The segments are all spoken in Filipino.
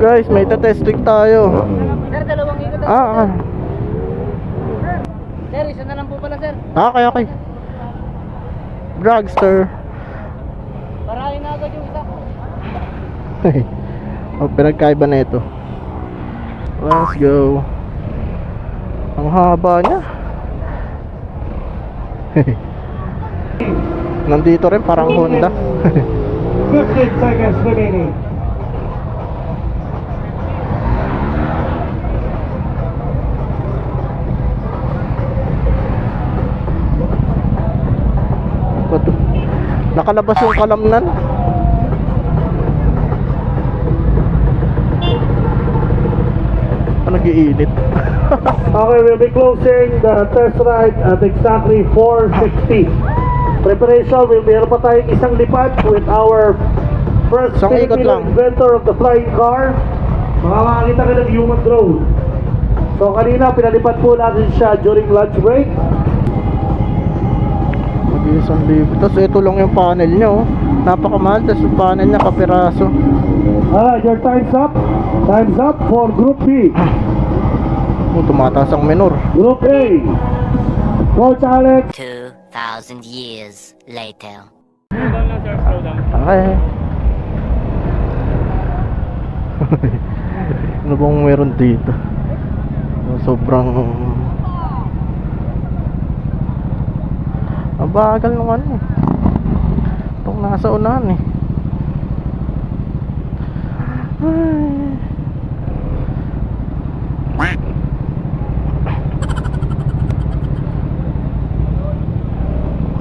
Guys, may testing tayo. Sir, dalawang ikot. Sir, isa na lang po pala, sir. Okay. Dragster. Parahin na agad yung isa. Pinagkaiba na ito. Let's go. Ang haba niya. Nandito rin parang Honda. 15 seconds remaining. Nakalabas yung kalamnan. Nag-iinit. Okay, we'll be closing the test ride at exactly 4:60. Preparation, meron pa tayong isang lipad with our first Isang ikot Filipino lang. inventor of the flying car. Makakakita ka ng human drone. So kanina, pinalipad po natin siya during lunch break. Mag-iisang libo. Tapos ito lang yung panel niya, oh. Napakamahal. Tapos yung panel niya kapiraso. Your time's up. Time's up for Group B. Tumataas ang menor. Group A. Coach Alex. 2,000 years later. Okay. Ano bang meron dito? Sobrang bagal nung ano. Itong nasa unahan eh.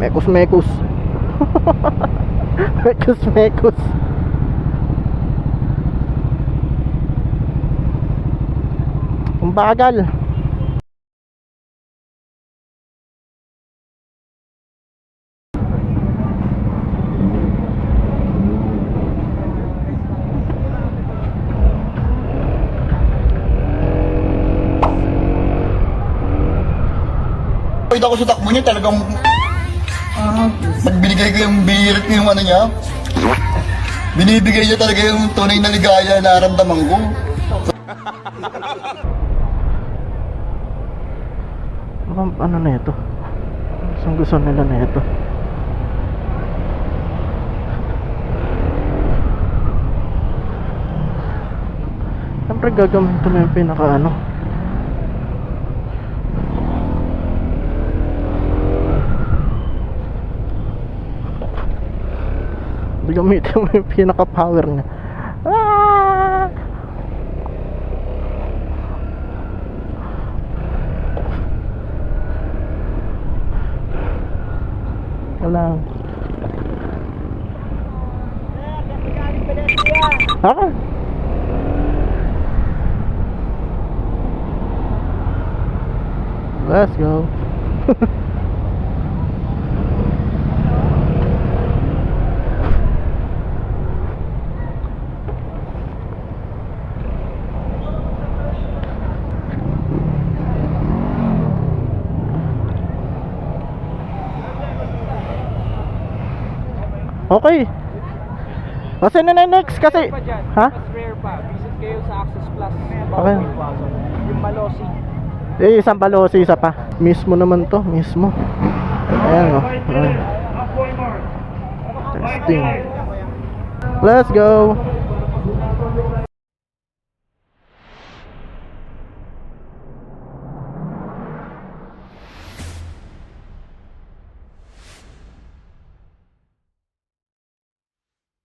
Mekos. Mekos. Ang bagal. Pwede ako sa takbo niya, talagang pag binigay ko yung birit ko yung ano niya, binibigay niya talaga yung tunay na ligaya na naramdaman ko. Ano na ito? Saan gusto nila na ito? Siyempre gagamitin mo yung pinaka ano. Gamitin mo yung pinaka power niya. Wala. Let's go. Okay. Kasi na next kasi. Ha? Mas rare pa. Visit kayo sa Access Plus. Okay. Yung Malosi. Isang Balosi, isa pa. Mismo naman to, mismo. Ayan, oh. Testing. Let's go.